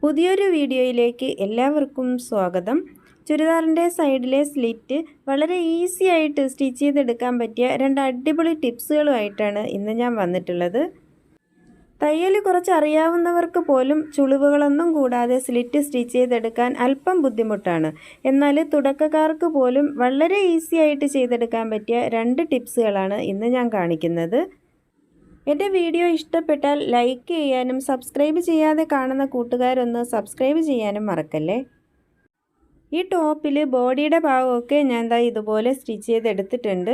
പുതിയൊരു വീഡിയോയിലേക്ക് എല്ലാവർക്കും സ്വാഗതം. ചുരിദാറിൻ്റെ സൈഡിലെ സ്ലിറ്റ് വളരെ ഈസി ആയിട്ട് സ്റ്റിച്ച് ചെയ്തെടുക്കാൻ പറ്റിയ രണ്ട് അടിപൊളി ടിപ്സുകളുമായിട്ടാണ് ഇന്ന് ഞാൻ വന്നിട്ടുള്ളത്. തയ്യൽ കുറച്ച് അറിയാവുന്നവർക്ക് പോലും ചുളിവുകളൊന്നും കൂടാതെ സ്ലിറ്റ് സ്റ്റിച്ച് ചെയ്തെടുക്കാൻ അല്പം ബുദ്ധിമുട്ടാണ്. എന്നാൽ തുടക്കക്കാർക്ക് പോലും വളരെ ഈസി ആയിട്ട് ചെയ്തെടുക്കാൻ പറ്റിയ രണ്ട് ടിപ്സുകളാണ് ഇന്ന് ഞാൻ കാണിക്കുന്നത്. എൻ്റെ വീഡിയോ ഇഷ്ടപ്പെട്ടാൽ ലൈക്ക് ചെയ്യാനും സബ്സ്ക്രൈബ് ചെയ്യാതെ കാണുന്ന കൂട്ടുകാരൊന്ന് സബ്സ്ക്രൈബ് ചെയ്യാനും മറക്കല്ലേ. ഈ ടോപ്പിൽ ബോഡിയുടെ ഭാഗമൊക്കെ ഞാൻ ഇതുപോലെ സ്റ്റിച്ച് ചെയ്തെടുത്തിട്ടുണ്ട്.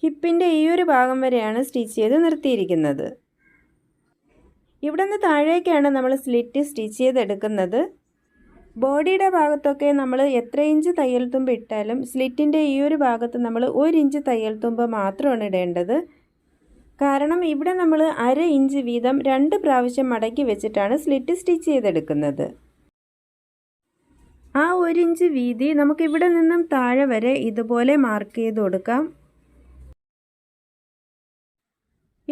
ഹിപ്പിൻ്റെ ഈ ഒരു ഭാഗം വരെയാണ് സ്റ്റിച്ച് ചെയ്ത് നിർത്തിയിരിക്കുന്നത്. ഇവിടെ നിന്ന് താഴേക്കാണ് നമ്മൾ സ്ലിറ്റ് സ്റ്റിച്ച് ചെയ്തെടുക്കുന്നത്. ബോഡിയുടെ ഭാഗത്തൊക്കെ നമ്മൾ എത്ര ഇഞ്ച് തയ്യൽ തുമ്പ് ഇട്ടാലും സ്ലിറ്റിൻ്റെ ഈ ഒരു ഭാഗത്ത് നമ്മൾ 1 ഇഞ്ച് തയ്യൽ തുമ്പ് മാത്രമാണ് ഇടേണ്ടത്. കാരണം ഇവിടെ നമ്മൾ 1/2 ഇഞ്ച് വീതം 2 പ്രാവശ്യം മടക്കി വെച്ചിട്ടാണ് സ്ലിറ്റ് സ്റ്റിച്ച് ചെയ്തെടുക്കുന്നത്. ആ 1 ഇഞ്ച് വീതി നമുക്കിവിടെ നിന്നും താഴെ വരെ ഇതുപോലെ മാർക്ക് ചെയ്ത് കൊടുക്കാം.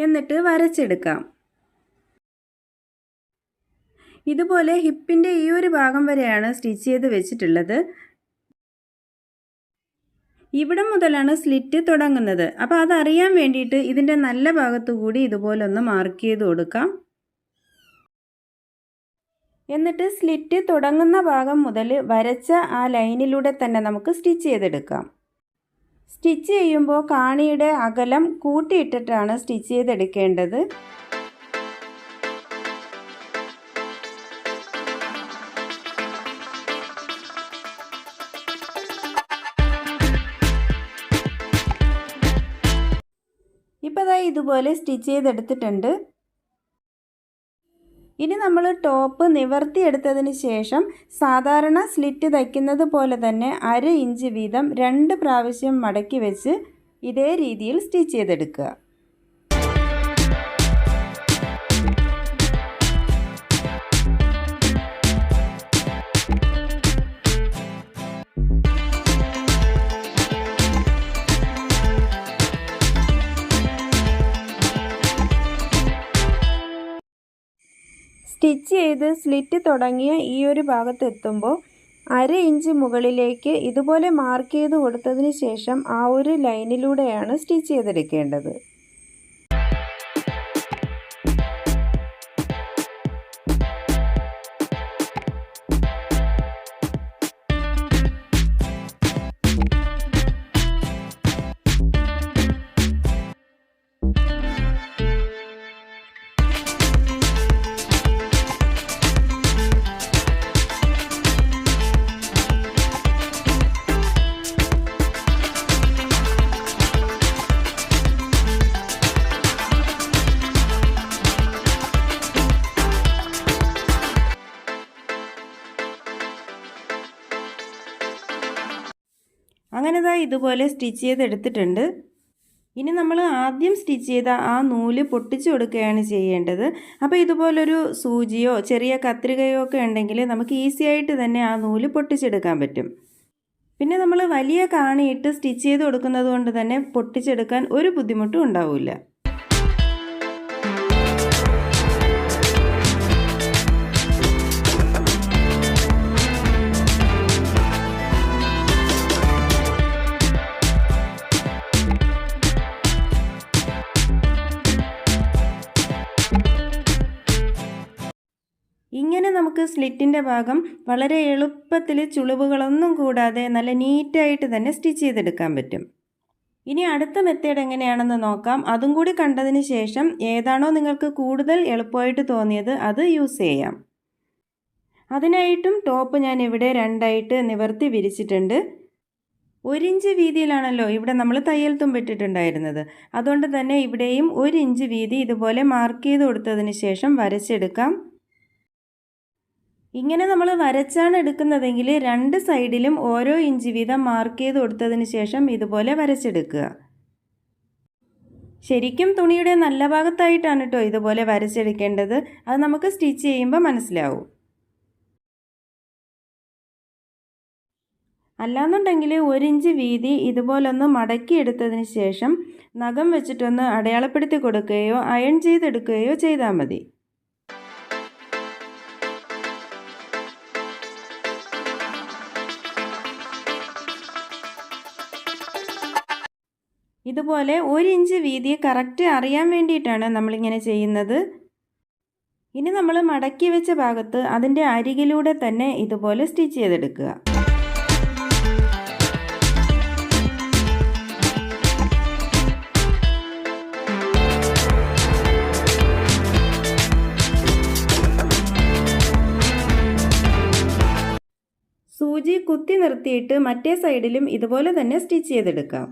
എന്നിട്ട് വരച്ചെടുക്കാം. ഇതുപോലെ ഹിപ്പിൻ്റെ ഈ ഒരു ഭാഗം വരെയാണ് സ്റ്റിച്ച് ചെയ്ത് വെച്ചിട്ടുള്ളത്. ഇവിടെ മുതലാണ് സ്ലിറ്റ് തുടങ്ങുന്നത്. അപ്പോൾ അതറിയാൻ വേണ്ടിയിട്ട് ഇതിൻ്റെ നല്ല ഭാഗത്തു കൂടി ഇതുപോലെ ഒന്ന് മാർക്ക് ചെയ്ത് കൊടുക്കാം. എന്നിട്ട് സ്ലിറ്റ് തുടങ്ങുന്ന ഭാഗം മുതൽ വരച്ച ആ ലൈനിലൂടെ തന്നെ നമുക്ക് സ്റ്റിച്ച് ചെയ്തെടുക്കാം. സ്റ്റിച്ച് ചെയ്യുമ്പോൾ കാണിയുടെ അകലം കൂട്ടിയിട്ടിട്ടാണ് സ്റ്റിച്ച് ചെയ്തെടുക്കേണ്ടത്. ഇപ്പോൾ ഇതുപോലെ സ്റ്റിച്ച് ചെയ്തെടുത്തിട്ടുണ്ട്. ഇനി നമ്മൾ ടോപ്പ് നിവർത്തിയെടുത്തതിന് ശേഷം സാധാരണ സ്ലിറ്റ് തയ്ക്കുന്നത് പോലെ തന്നെ 1/2 ഇഞ്ച് വീതം 2 പ്രാവശ്യം മടക്കി വെച്ച് ഇതേ രീതിയിൽ സ്റ്റിച്ച് ചെയ്തെടുക്കുക. സ്റ്റിച്ച് ചെയ്ത് സ്ലിറ്റ് തുടങ്ങിയ ഈ ഒരു ഭാഗത്ത് എത്തുമ്പോൾ 1/2 ഇഞ്ച് മുകളിലേക്ക് ഇതുപോലെ മാർക്ക് ചെയ്ത് കൊടുത്തതിന് ശേഷം ആ ഒരു ലൈനിലൂടെയാണ് സ്റ്റിച്ച് ചെയ്തെടുക്കേണ്ടത്. അങ്ങനെ ഇതുപോലെ സ്റ്റിച്ച് ചെയ്തെടുത്തിട്ടുണ്ട്. ഇനി നമ്മൾ ആദ്യം സ്റ്റിച്ച് ചെയ്ത ആ നൂല് പൊട്ടിച്ചു കൊടുക്കുകയാണ് ചെയ്യേണ്ടത്. അപ്പോൾ ഇതുപോലൊരു സൂചിയോ ചെറിയ കത്രികയോ ഒക്കെ ഉണ്ടെങ്കിൽ നമുക്ക് ഈസി ആയിട്ട് തന്നെ ആ നൂല് പൊട്ടിച്ചെടുക്കാൻ പറ്റും. പിന്നെ നമ്മൾ വലിയ കാണിയിട്ട് സ്റ്റിച്ച് ചെയ്ത് കൊടുക്കുന്നത് കൊണ്ട് തന്നെ പൊട്ടിച്ചെടുക്കാൻ ഒരു ബുദ്ധിമുട്ടും ഉണ്ടാവില്ല. ഇങ്ങനെ നമുക്ക് സ്ലിറ്റിൻ്റെ ഭാഗം വളരെ എളുപ്പത്തിൽ ചുളിവുകളൊന്നും കൂടാതെ നല്ല നീറ്റായിട്ട് തന്നെ സ്റ്റിച്ച് ചെയ്തെടുക്കാൻ പറ്റും. ഇനി അടുത്ത മെത്തേഡ് എങ്ങനെയാണെന്ന് നോക്കാം. അതും കൂടി കണ്ടതിന് ശേഷം ഏതാണോ നിങ്ങൾക്ക് കൂടുതൽ എളുപ്പമായിട്ട് തോന്നിയത് അത് യൂസ് ചെയ്യാം. അതിനായിട്ടും ടോപ്പ് ഞാൻ ഇവിടെ 2ആയിട്ട് നിവർത്തി വിരിച്ചിട്ടുണ്ട്. 1 ഇഞ്ച് വീതിയിലാണല്ലോ ഇവിടെ നമ്മൾ തയ്യൽ തുമ്പിട്ടിട്ടുണ്ടായിരുന്നത്. അതുകൊണ്ട് തന്നെ ഇവിടെയും 1 ഇഞ്ച് വീതി ഇതുപോലെ മാർക്ക് ചെയ്ത് കൊടുത്തതിന് ശേഷം വരച്ചെടുക്കാം. ഇങ്ങനെ നമ്മൾ വരച്ചാണ് എടുക്കുന്നതെങ്കിൽ 2 സൈഡിലും ഓരോ ഇഞ്ച് വീതം മാർക്ക് ചെയ്ത് കൊടുത്തതിന് ശേഷം ഇതുപോലെ വരച്ചെടുക്കുക. ശരിക്കും തുണിയുടെ നല്ല ഭാഗത്തായിട്ടാണ് കേട്ടോ ഇതുപോലെ വരച്ചെടുക്കേണ്ടത്. അത് നമുക്ക് സ്റ്റിച്ച് ചെയ്യുമ്പോൾ മനസ്സിലാവും. അല്ലാന്നുണ്ടെങ്കിൽ 1 ഇഞ്ച് വീതി ഇതുപോലൊന്ന് മടക്കി എടുത്തതിന് ശേഷം നഖം വെച്ചിട്ടൊന്ന് അടയാളപ്പെടുത്തി കൊടുക്കുകയോ അയൺ ചെയ്തെടുക്കുകയോ ചെയ്താൽ മതി. ഇതുപോലെ 1 ഇഞ്ച് വീതി കറക്റ്റ് അറിയാൻ വേണ്ടിയിട്ടാണ് നമ്മളിങ്ങനെ ചെയ്യുന്നത്. ഇനി നമ്മൾ മടക്കി വെച്ച ഭാഗത്ത് അതിൻ്റെ അരികിലൂടെ തന്നെ ഇതുപോലെ സ്റ്റിച്ച് ചെയ്തെടുക്കുക. സൂചി കുത്തി നിർത്തിയിട്ട് മറ്റേ സൈഡിലും ഇതുപോലെ തന്നെ സ്റ്റിച്ച് ചെയ്തെടുക്കാം.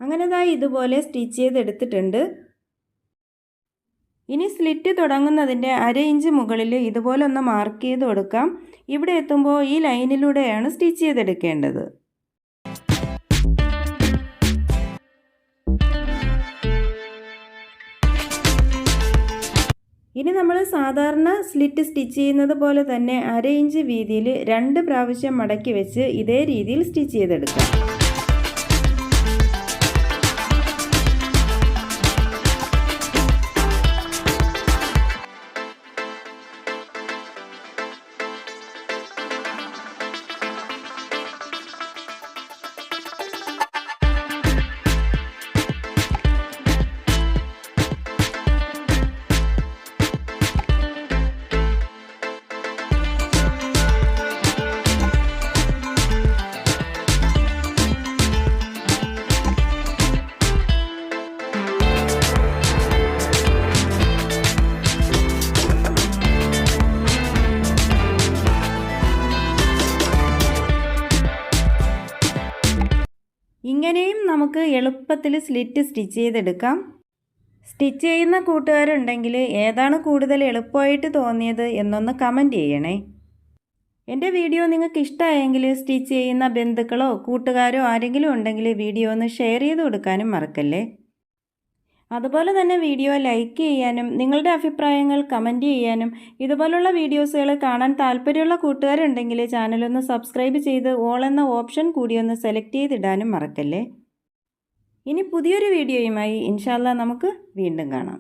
അങ്ങനെ ഇതുപോലെ സ്റ്റിച്ച് ചെയ്തെടുത്തിട്ടുണ്ട്. ഇനി സ്ലിറ്റ് തുടങ്ങുന്നതിൻ്റെ 1/2 ഇഞ്ച് മുകളിൽ ഇതുപോലെ ഒന്ന് മാർക്ക് ചെയ്ത് കൊടുക്കാം. ഇവിടെ എത്തുമ്പോൾ ഈ ലൈനിലൂടെയാണ് സ്റ്റിച്ച് ചെയ്തെടുക്കേണ്ടത്. ഇനി നമ്മൾ സാധാരണ സ്ലിറ്റ് സ്റ്റിച്ച് ചെയ്യുന്നത് പോലെ തന്നെ 1/2 ഇഞ്ച് വീതിയിൽ 2 പ്രാവശ്യം മടക്കി വെച്ച് ഇതേ രീതിയിൽ സ്റ്റിച്ച് ചെയ്തെടുക്കാം. ഇങ്ങനെയും നമുക്ക് എളുപ്പത്തിൽ സ്ലിറ്റ് സ്റ്റിച്ച് ചെയ്തെടുക്കാം. സ്റ്റിച്ച് ചെയ്യുന്ന കൂട്ടുകാരുണ്ടെങ്കിൽ ഏതാണ് കൂടുതൽ എളുപ്പമായിട്ട് തോന്നിയത് എന്നൊന്ന് കമൻറ്റ് ചെയ്യണേ. എൻ്റെ വീഡിയോ നിങ്ങൾക്ക് ഇഷ്ടമായെങ്കിൽ സ്റ്റിച്ച് ചെയ്യുന്ന ബന്ധുക്കളോ കൂട്ടുകാരോ ആരെങ്കിലും ഉണ്ടെങ്കിൽ വീഡിയോ ഒന്ന് ഷെയർ ചെയ്ത് കൊടുക്കാനും മറക്കല്ലേ. അതുപോലെ തന്നെ വീഡിയോ ലൈക്ക് ചെയ്യാനും നിങ്ങളുടെ അഭിപ്രായങ്ങൾ കമൻറ്റ് ചെയ്യാനും ഇതുപോലുള്ള വീഡിയോസുകൾ കാണാൻ താല്പര്യമുള്ള കൂട്ടുകാരുണ്ടെങ്കിൽ ചാനലൊന്ന് സബ്സ്ക്രൈബ് ചെയ്ത് ഓൾ എന്ന ഓപ്ഷൻ കൂടി ഒന്ന് സെലക്ട് ചെയ്തിടാനും മറക്കല്ലേ. ഇനി പുതിയൊരു വീഡിയോയുമായി ഇൻഷാ അല്ലാഹ് നമുക്ക് വീണ്ടും കാണാം.